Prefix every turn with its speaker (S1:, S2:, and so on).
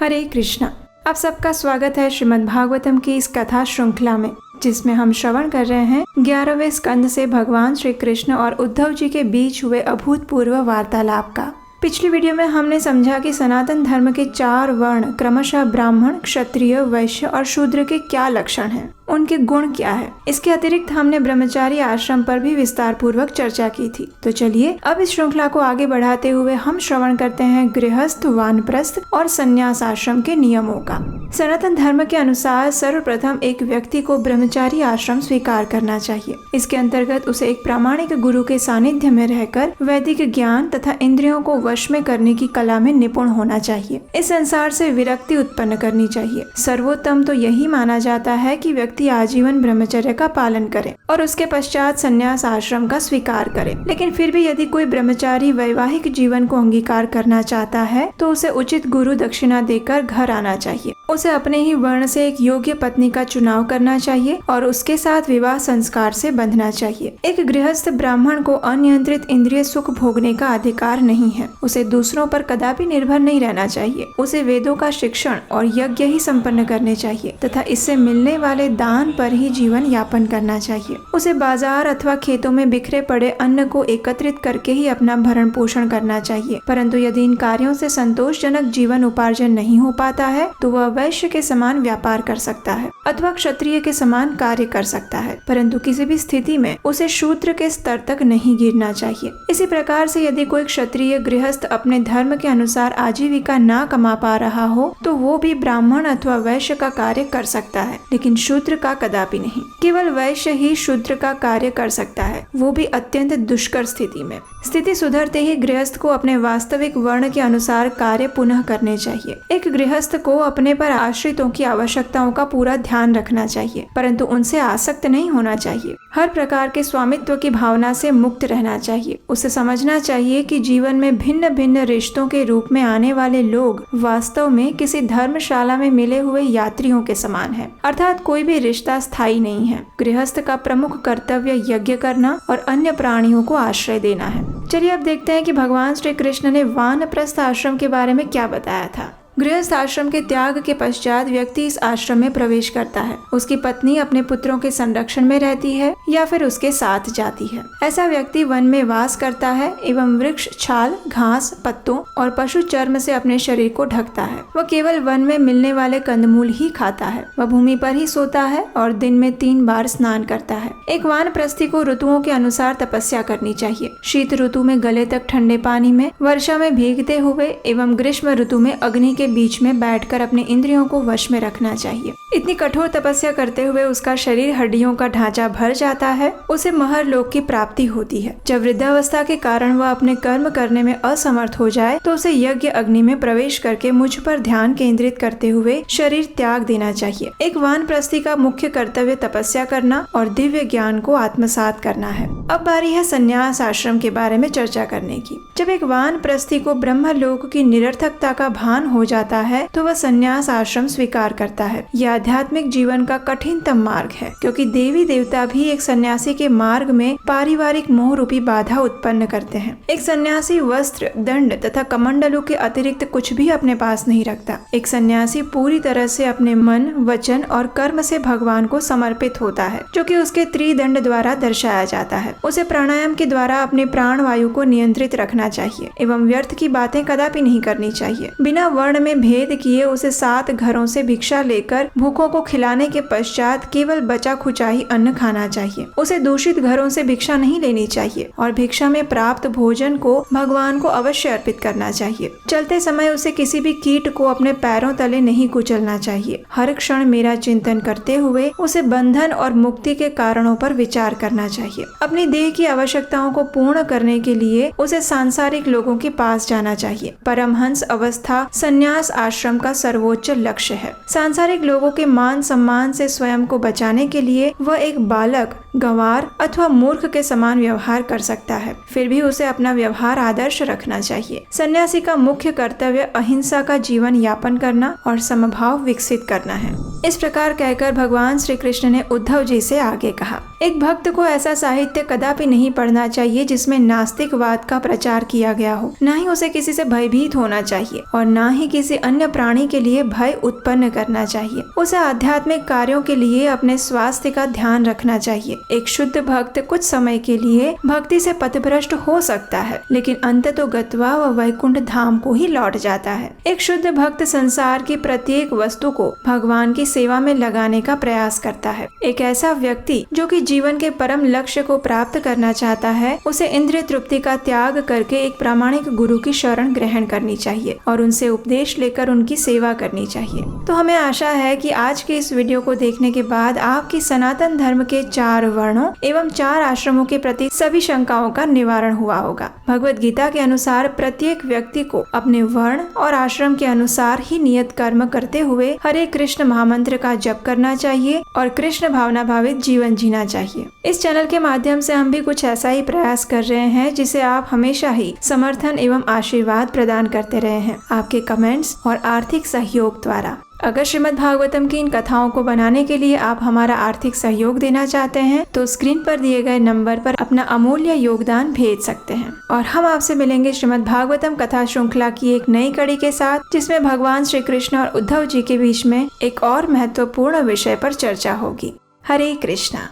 S1: हरे कृष्णा। आप सबका स्वागत है श्रीमद् भागवतम की इस कथा श्रृंखला में, जिसमें हम श्रवण कर रहे हैं 11वें स्कंद से भगवान श्री कृष्ण और उद्धव जी के बीच हुए अभूतपूर्व वार्तालाप का। पिछली वीडियो में हमने समझा कि सनातन धर्म के 4 वर्ण क्रमशः ब्राह्मण, क्षत्रिय, वैश्य और शूद्र के क्या लक्षण हैं, उनके गुण क्या है। इसके अतिरिक्त हमने ब्रह्मचारी आश्रम पर भी विस्तार पूर्वक चर्चा की थी। तो चलिए अब इस श्रृंखला को आगे बढ़ाते हुए हम श्रवण करते हैं गृहस्थ, वानप्रस्थ और संन्यास आश्रम के नियमों का। सनातन धर्म के अनुसार सर्वप्रथम एक व्यक्ति को ब्रह्मचारी आश्रम स्वीकार करना चाहिए। इसके अंतर्गत उसे एक प्रामाणिक गुरु के सानिध्य में रहकर वैदिक ज्ञान तथा इंद्रियों को वश में करने की कला में निपुण होना चाहिए। इस संसार से विरक्ति उत्पन्न करनी चाहिए। सर्वोत्तम तो यही माना जाता है कि व्यक्ति आजीवन ब्रह्मचर्य का पालन करे और उसके पश्चात संन्यास आश्रम का स्वीकार करे। लेकिन फिर भी यदि कोई ब्रह्मचारी वैवाहिक जीवन को अंगीकार करना चाहता है तो उसे उचित गुरु दक्षिणा देकर घर आना चाहिए। उसे अपने ही वर्ण से एक योग्य पत्नी का चुनाव करना चाहिए और उसके साथ विवाह संस्कार से बंधना चाहिए। एक गृहस्थ ब्राह्मण को अनियंत्रित इंद्रिय सुख भोगने का अधिकार नहीं है। उसे दूसरों पर कदापि निर्भर नहीं रहना चाहिए। उसे वेदों का शिक्षण और यज्ञ ही संपन्न करने चाहिए तथा इससे मिलने वाले दान पर ही जीवन यापन करना चाहिए। उसे बाजार अथवा खेतों में बिखरे पड़े अन्न को एकत्रित करके ही अपना भरण पोषण करना चाहिए। परंतु यदि इन कार्यों से संतोषजनक जीवन उपार्जन नहीं हो पाता है तो वह वैश्य के समान व्यापार कर सकता है अथवा क्षत्रिय के समान कार्य कर सकता है, परंतु किसी भी स्थिति में उसे शूद्र के स्तर तक नहीं गिरना चाहिए। इसी प्रकार से यदि कोई क्षत्रिय गृहस्थ अपने धर्म के अनुसार आजीविका ना कमा पा रहा हो तो वो भी ब्राह्मण अथवा वैश्य का कार्य कर सकता है, लेकिन शूद्र का कदापि नहीं। केवल वैश्य ही शूद्र का कार्य कर सकता है, वो भी अत्यंत दुष्कर स्थिति में। स्थिति सुधरते ही गृहस्थ को अपने वास्तविक वर्ण के अनुसार कार्य पुनः करने चाहिए। एक गृहस्थ को अपने पर आश्रितों की आवश्यकताओं का पूरा ध्यान रखना चाहिए, परंतु उनसे आसक्त नहीं होना चाहिए। हर प्रकार के स्वामित्व की भावना से मुक्त रहना चाहिए। उसे समझना चाहिए कि जीवन में भिन्न भिन्न रिश्तों के रूप में आने वाले लोग वास्तव में किसी धर्मशाला में मिले हुए यात्रियों के समान है, अर्थात कोई भी रिश्ता स्थायी नहीं है। गृहस्थ का प्रमुख कर्तव्य यज्ञ करना और अन्य प्राणियों को आश्रय देना है। चलिए अब देखते हैं कि भगवान श्री कृष्ण ने वानप्रस्थ आश्रम के बारे में क्या बताया था। गृहस्थ आश्रम के त्याग के पश्चात व्यक्ति इस आश्रम में प्रवेश करता है। उसकी पत्नी अपने पुत्रों के संरक्षण में रहती है या फिर उसके साथ जाती है। ऐसा व्यक्ति वन में वास करता है एवं वृक्ष, छाल, घास, पत्तों और पशु चर्म से अपने शरीर को ढकता है। वह केवल वन में मिलने वाले कंदमूल ही खाता है। वह भूमि पर ही सोता है और दिन में 3 बार स्नान करता है। एक वानप्रस्थी को ऋतुओं के अनुसार तपस्या करनी चाहिए। शीत ऋतु में गले तक ठंडे पानी में, वर्षा में भीगते हुए एवं ग्रीष्म ऋतु में अग्नि के बीच में बैठकर अपने इंद्रियों को वश में रखना चाहिए। इतनी कठोर तपस्या करते हुए उसका शरीर हड्डियों का ढांचा भर जाता है। उसे महर लोक की प्राप्ति होती है। जब वृद्धावस्था के कारण वह अपने कर्म करने में असमर्थ हो जाए तो उसे यज्ञ अग्नि में प्रवेश करके मुझ पर ध्यान केंद्रित करते हुए शरीर त्याग देना चाहिए। एक वानप्रस्थी का मुख्य कर्तव्य तपस्या करना और दिव्य ज्ञान को आत्मसात करना है। अब बारी है संन्यास आश्रम के बारे में चर्चा करने की। जब एक वानप्रस्थी को ब्रह्मलोक की निरर्थकता का भान हो जाता है तो वह संन्यास आश्रम स्वीकार करता है। यह आध्यात्मिक जीवन का कठिनतम मार्ग है, क्योंकि देवी देवता भी एक सन्यासी के मार्ग में पारिवारिक मोह रूपी बाधा उत्पन्न करते हैं। एक सन्यासी वस्त्र, दंड तथा कमंडलों के अतिरिक्त कुछ भी अपने पास नहीं रखता। एक सन्यासी पूरी तरह से अपने मन, वचन और कर्म से भगवान को समर्पित होता है, जो कि उसके त्रिदंड द्वारा दर्शाया जाता है। उसे प्राणायाम के द्वारा अपने प्राण वायु को नियंत्रित रखना चाहिए एवं व्यर्थ की बातें कदापि नहीं करनी चाहिए। बिना वर्ण में भेद किए उसे 7 घरों से भिक्षा लेकर भूखों को खिलाने के पश्चात केवल बचा खुचा ही अन्न खाना चाहिए। उसे दूषित घरों से भिक्षा नहीं लेनी चाहिए और भिक्षा में प्राप्त भोजन को भगवान को अवश्य अर्पित करना चाहिए। चलते समय उसे किसी भी कीट को अपने पैरों तले नहीं कुचलना चाहिए। हर क्षण मेरा चिंतन करते हुए उसे बंधन और मुक्ति के कारणों पर विचार करना चाहिए। अपनी देह की आवश्यकताओं को पूर्ण करने के लिए उसे सांसारिक लोगों के पास जाना चाहिए। परमहंस अवस्था संन्यास आश्रम का सर्वोच्च लक्ष्य है। सांसारिक लोगों के मान सम्मान से स्वयं को बचाने के लिए वह एक बालक, गंवार अथवा मूर्ख के समान व्यवहार कर सकता है। फिर भी उसे अपना व्यवहार आदर्श रखना चाहिए। सन्यासी का मुख्य कर्तव्य अहिंसा का जीवन यापन करना और समभाव विकसित करना है। इस प्रकार कहकर भगवान श्री कृष्ण ने उद्धव जी से आगे कहा, एक भक्त को ऐसा साहित्य कदापि नहीं पढ़ना चाहिए जिसमें नास्तिकवाद का प्रचार किया गया हो। न ही उसे किसी से भयभीत होना चाहिए और न ही किसी किसी अन्य प्राणी के लिए भय उत्पन्न करना चाहिए। उसे आध्यात्मिक कार्यों के लिए अपने स्वास्थ्य का ध्यान रखना चाहिए। एक शुद्ध भक्त कुछ समय के लिए भक्ति से पथभ्रष्ट हो सकता है, लेकिन अंततः गत्वा वह वैकुंठ धाम को ही लौट जाता है। एक शुद्ध भक्त संसार की प्रत्येक वस्तु को भगवान की सेवा में लगाने का प्रयास करता है। एक ऐसा व्यक्ति जो कि जीवन के परम लक्ष्य को प्राप्त करना चाहता है, उसे इंद्रिय तृप्ति का त्याग करके एक प्रामाणिक गुरु की शरण ग्रहण करनी चाहिए और उनसे उपदेश लेकर उनकी सेवा करनी चाहिए। तो हमें आशा है कि आज के इस वीडियो को देखने के बाद आपकी सनातन धर्म के 4 वर्णों एवं 4 आश्रमों के प्रति सभी शंकाओं का निवारण हुआ होगा। भगवत गीता के अनुसार प्रत्येक व्यक्ति को अपने वर्ण और आश्रम के अनुसार ही नियत कर्म करते हुए हरे कृष्ण महामंत्र का जप करना चाहिए और कृष्ण भावना भावित जीवन जीना चाहिए। इस चैनल के माध्यम से हम भी कुछ ऐसा ही प्रयास कर रहे हैं जिसे आप हमेशा ही समर्थन एवं आशीर्वाद प्रदान करते रहे हैं, आपके कमेंट्स और आर्थिक सहयोग द्वारा। अगर श्रीमद् भागवतम की इन कथाओं को बनाने के लिए आप हमारा आर्थिक सहयोग देना चाहते हैं तो स्क्रीन पर दिए गए नंबर पर अपना अमूल्य योगदान भेज सकते हैं। और हम आपसे मिलेंगे श्रीमद् भागवतम कथा श्रृंखला की एक नई कड़ी के साथ, जिसमें भगवान श्री कृष्ण और उद्धव जी के बीच में एक और महत्वपूर्ण विषय पर चर्चा होगी। हरे कृष्णा।